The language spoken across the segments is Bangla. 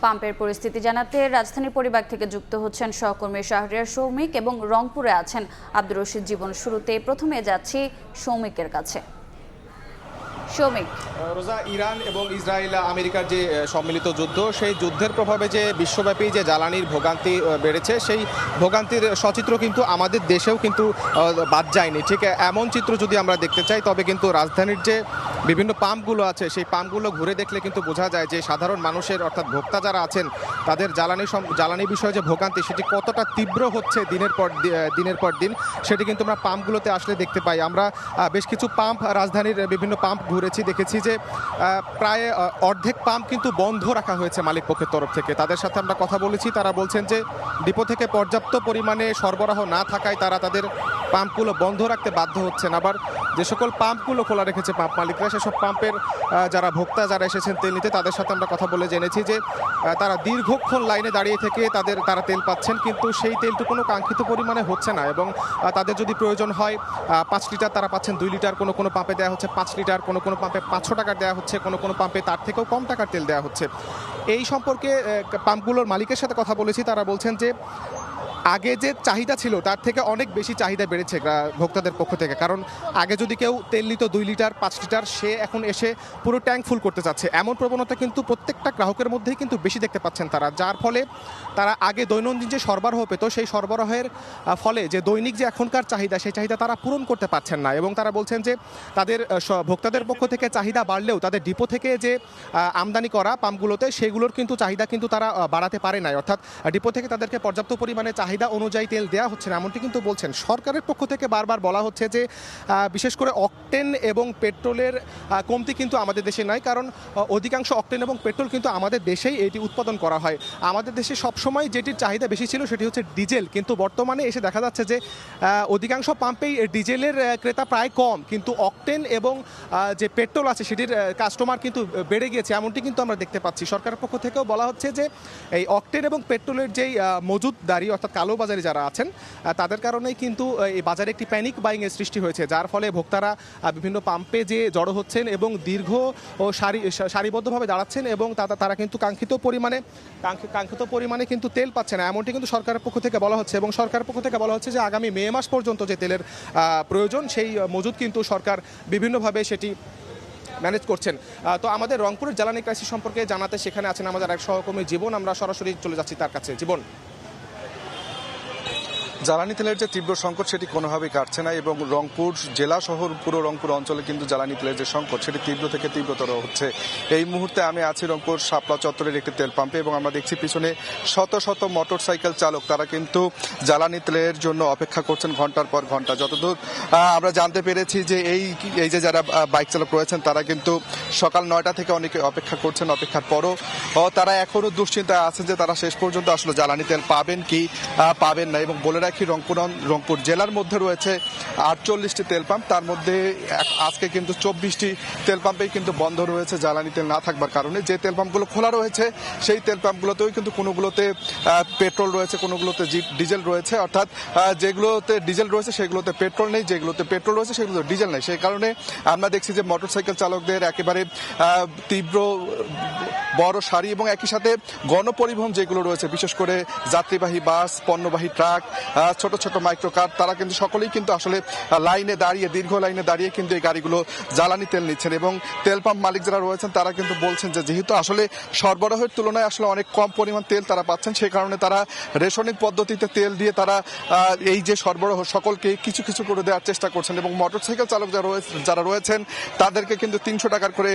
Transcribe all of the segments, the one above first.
পাম্পের পরিস্থিতি জানাতে রাজধানী পরিবার থেকে যুক্ত হচ্ছেন সহকর্মী শাহরিয়ার সৌমিক এবং রংপুরে আছেন আব্দুর রশিদ জীবন। শুরুতে প্রথমে যাচ্ছি সৌমিকের কাছে। সৌমিক, রোজা, ইরান এবং ইসরায়েল আমেরিকার যে সম্মিলিত যুদ্ধ, সেই যুদ্ধের প্রভাবে যে বিশ্বব্যাপী যে জ্বালানির ভোগান্তি বেড়েছে, সেই ভোগান্তির সচিত্র কিন্তু আমাদের দেশেও কিন্তু বাদ যায়নি। ঠিক এমন চিত্র যদি আমরা দেখতে চাই, তবে কিন্তু রাজধানীর যে বিভিন্ন পাম্পগুলো আছে, সেই পাম্পগুলো ঘুরে দেখলে কিন্তু বোঝা যায় যে সাধারণ মানুষের, অর্থাৎ ভোক্তা যারা আছেন, তাদের জ্বালানি বিষয়ে যে ভোগান্তি, সেটি কতটা তীব্র হচ্ছে দিনের পর দিন, সেটি কিন্তু আমরা পাম্পগুলোতে আসলে দেখতে পাই। আমরা বেশ কিছু পাম্প, রাজধানীর বিভিন্ন পাম্প ঘুরেছি, দেখেছি যে প্রায় অর্ধেক পাম্প কিন্তু বন্ধ রাখা হয়েছে মালিক পক্ষের তরফ থেকে। তাদের সাথে আমরা কথা বলেছি, তারা বলছেন যে ডিপো থেকে পর্যাপ্ত পরিমাণে সরবরাহ না থাকায় তারা তাদের পাম্পগুলো বন্ধ রাখতে বাধ্য হচ্ছেন। আবার যে সকল পাম্পগুলো খোলা রেখেছে পাম্প মালিকরা, সেসব পাম্পের যারা ভোক্তা যারা এসেছেন তেল নিতে, তাদের সাথে আমরা কথা বলে জেনেছি যে তারা দীর্ঘক্ষণ লাইনে দাঁড়িয়ে থেকে তারা তেল পাচ্ছেন, কিন্তু সেই তেলটুকুনো কাঙ্ক্ষিত পরিমাণে হচ্ছে না। এবং তাদের যদি প্রয়োজন হয় 5 লিটার, তারা পাচ্ছেন 2 লিটার, কোনো পাম্পে দেওয়া হচ্ছে 5 লিটার, কোনো পাম্পে 500 টাকার দেওয়া হচ্ছে, কোনো পাম্পে তার থেকেও কম টাকার তেল দেওয়া হচ্ছে। এই সম্পর্কে পাম্পগুলোর মালিকের সাথে কথা বলেছি, তারা বলছেন যে আগে যে চাহিদা ছিল তার থেকে অনেক বেশি চাহিদা বেড়েছে ভোক্তাদের পক্ষ থেকে। কারণ আগে যদি কেউ তেল নিত 2 লিটার 5 লিটার, সে এখন এসে পুরো ট্যাঙ্ক ফুল করতে চাচ্ছে। এমন প্রবণতা কিন্তু প্রত্যেকটা গ্রাহকের মধ্যেই কিন্তু বেশি দেখতে পাচ্ছেন তারা, যার ফলে তারা আগে দৈনন্দিন যে সরবরাহ পেত, সেই সরবরাহের ফলে যে দৈনিক যে এখনকার চাহিদা, সেই চাহিদা তারা পূরণ করতে পারছেন না। এবং তারা বলছেন যে তাদের ভোক্তাদের পক্ষ থেকে চাহিদা বাড়লেও তাদের ডিপো থেকে যে আমদানি করা পাম্পগুলোতে, সেগুলোর কিন্তু চাহিদা কিন্তু তারা বাড়াতে পারে নাই। অর্থাৎ ডিপো থেকে তাদেরকে পর্যাপ্ত পরিমাণে চাহিদা অনুযায়ী তেল দেওয়া হচ্ছে না, এমনটি কিন্তু বলছেন। সরকারের পক্ষ থেকে বারবার বলা হচ্ছে যে বিশেষ করে অকটেন এবং পেট্রোলের কমতি কিন্তু আমাদের দেশে নাই, কারণ অধিকাংশ অকটেন এবং পেট্রোল কিন্তু আমাদের দেশেই এটি উৎপাদন করা হয়। আমাদের দেশে সবসময় যেটির চাহিদা বেশি ছিল সেটি হচ্ছে ডিজেল, কিন্তু বর্তমানে এসে দেখা যাচ্ছে যে অধিকাংশ পাম্পেই ডিজেলের ক্রেতা প্রায় কম, কিন্তু অকটেন এবং যে পেট্রোল আছে সেটির কাস্টমার কিন্তু বেড়ে গিয়েছে, এমনটি কিন্তু আমরা দেখতে পাচ্ছি। সরকারের পক্ষ থেকেও বলা হচ্ছে যে এই অকটেন এবং পেট্রোলের যেই মজুতদারি, অর্থাৎ কালোবাজারি যারা আছেন, তাদের কারণেই কিন্তু এই বাজারে একটি প্যানিক বাইংয়ের সৃষ্টি হয়েছে, যার ফলে ভোক্তারা বিভিন্ন পাম্পে যে জড়ো হচ্ছেন এবং দীর্ঘ ও সারিবদ্ধভাবে দাঁড়াচ্ছেন, এবং তারা কিন্তু কাঙ্ক্ষিত পরিমাণে কিন্তু তেল পাচ্ছে না, এমনটি কিন্তু সরকারের পক্ষ থেকে বলা হচ্ছে। এবং সরকারের পক্ষ থেকে বলা হচ্ছে যে আগামী মে মাস পর্যন্ত যে তেলের প্রয়োজন, সেই মজুদ কিন্তু সরকার বিভিন্নভাবে সেটি ম্যানেজ করছেন। তো আমাদের রংপুরের জ্বালানি ক্রাইসিস সম্পর্কে জানাতে সেখানে আছেন আমাদের এক সহকর্মী জীবন। আমরা সরাসরি চলে যাচ্ছি তার কাছে। জীবন, জ্বালানি তেলের যে তীব্র সংকট, সেটি কোনোভাবেই কাটছে না, এবং রংপুর জেলা শহর পুরো রংপুর অঞ্চলে কিন্তু জ্বালানি তেলের যে সংকট, সেটি তীব্র থেকে তীব্রতর হচ্ছে। এই মুহূর্তে আমি আছি রংপুর শাপলা চত্বরের একটি তেল পাম্পে, এবং আমরা দেখছি পিছনে শত শত মোটর সাইকেল চালক, তারা কিন্তু জ্বালানি তেলের জন্য অপেক্ষা করছেন ঘন্টার পর ঘন্টা। যতদূর আমরা জানতে পেরেছি যে এই যে যারা বাইক চালক রয়েছেন, তারা কিন্তু সকাল 9টা থেকে অনেকে অপেক্ষা করছেন। অপেক্ষার পরও তারা এখনো দুশ্চিন্তায় আছেন যে তারা শেষ পর্যন্ত আসলে জ্বালানি তেল পাবেন কি পাবেন না। এবং বলে রাখি, রংপুর জেলার মধ্যে রয়েছে 48টি তেল পাম্প, তার মধ্যে আজকে কিন্তু 24টি তেল পাম্পেই কিন্তু বন্ধ রয়েছে জ্বালানি তেল না থাকবার কারণে। যে তেল পাম্পগুলো খোলা রয়েছে, সেই তেল পাম্পগুলোতেও কিন্তু কোনোগুলোতে পেট্রোল রয়েছে, কোনোগুলোতে ডিজেল রয়েছে। অর্থাৎ যেগুলোতে ডিজেল রয়েছে সেগুলোতে পেট্রোল নেই, যেগুলোতে পেট্রোল রয়েছে সেগুলোতে ডিজেল নেই। সেই কারণে আমরা দেখছি যে মোটরসাইকেল চালকদের একেবারে তীব্র বড় সারি, এবং একই সাথে গণপরিবহন যেগুলো রয়েছে, বিশেষ করে যাত্রীবাহী বাস, পণ্যবাহী ট্রাক, ছোট ছোট মাইক্রো কার, তারা কিন্তু সকলেই কিন্তু আসলে দীর্ঘ লাইনে দাঁড়িয়ে কিন্তু এই গাড়িগুলো জ্বালানি তেল নিচ্ছেন। এবং তেল পাম্প মালিক যারা রয়েছেন, তারা কিন্তু বলছেন যে যেহেতু আসলে সরবরাহের তুলনায় আসলে অনেক কম পরিমাণ তেল তারা পাচ্ছেন, সেই কারণে তারা রেশনিং পদ্ধতিতে তেল দিয়ে তারা এই যে সরবরাহ সকলকে কিছু কিছু করে দেওয়ার চেষ্টা করছেন। এবং মোটরসাইকেল চালক যারা রয়েছেন, তাদেরকে কিন্তু 300 টাকার করে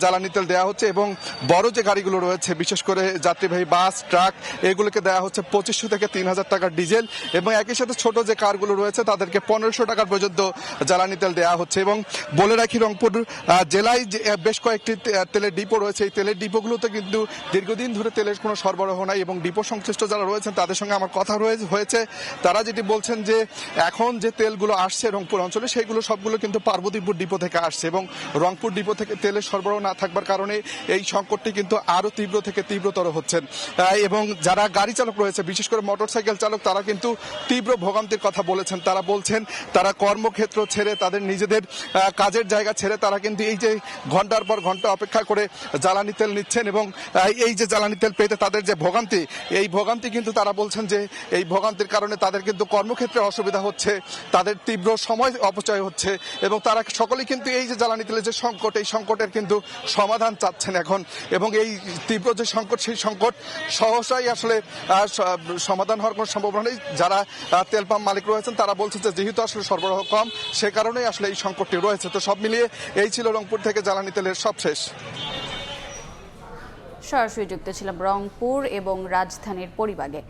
জ্বালানি তেল দেওয়া হচ্ছে। এবং বড় যে গাড়িগুলো রয়েছে, বিশেষ করে যাত্রীবাহী বাস, ট্রাক, এগুলোকে দেওয়া হচ্ছে 2500 থেকে 3000 টাকার ডিজেল। এবং একই সাথে ছোট যে কারগুলো রয়েছে, তাদেরকে 1500 টাকার পর্যন্ত জ্বালানি তেল দেওয়া হচ্ছে। এবং বলে রাখি, রংপুর জেলায় বেশ কয়েকটি তেলের ডিপো রয়েছে। এই তেলের ডিপোগুলোতে কিন্তু দীর্ঘদিন ধরে তেলের কোনো সরবরাহ নাই, এবং ডিপো সংশ্লিষ্ট যারা রয়েছেন তাদের সঙ্গে আমার কথা হয়েছে। তারা যেটি বলছেন যে এখন যে তেলগুলো আসছে রংপুর অঞ্চলে, সেগুলো সবগুলো কিন্তু পার্বতীপুর ডিপো থেকে আসছে, এবং রংপুর ডিপো থেকে তেলের সরবরাহ না থাকবার কারণে এই সংকটটি কিন্তু আরো তীব্র থেকে তীব্রতর হচ্ছেন। এবং যারা গাড়ি চালক রয়েছে, বিশেষ করে মোটরসাইকেল চালক, তারা কিন্তু তীব্র ভোগান্তির কথা বলেছেন। তারা বলছেন তারা কর্মক্ষেত্র ছেড়ে তাদের নিজেদের কাজের জায়গা ছেড়ে তারা কিন্তু এই যে ঘন্টার পর ঘন্টা অপেক্ষা করে জ্বালানি তেল নিচ্ছেন এবং এই যে জ্বালানি তেল পেতে তাদের যে ভোগান্তি, এই ভোগান্তি কিন্তু তারা বলছেন যে এই ভোগান্তির কারণে তাদের কিন্তু কর্মক্ষেত্রে অসুবিধা হচ্ছে, তাদের তীব্র সময় অপচয় হচ্ছে এবং তারা সকলেই কিন্তু এই যে জ্বালানি তেলের যে সংকট, এই সংকটের কিন্তু সমাধান চাচ্ছেন এখন। এবং এই তীব্র যে সংকট, সেই সংকট সহসাই আসলে সমাধান হওয়ার কোনো সম্ভাবনা নেই। যারা তেল পাম্প মালিক রয়েছেন তারা বলছেন যে যেহেতু আসলে সরবরাহ কম, সে কারণেই আসলে এই সংকটটি রয়েছে। তো সব মিলিয়ে এই ছিল রংপুর থেকে জ্বালানি তেলের সবশেষ। সরাসরি যুক্ত ছিলাম রংপুর এবং রাজধানীর পরিবাগে।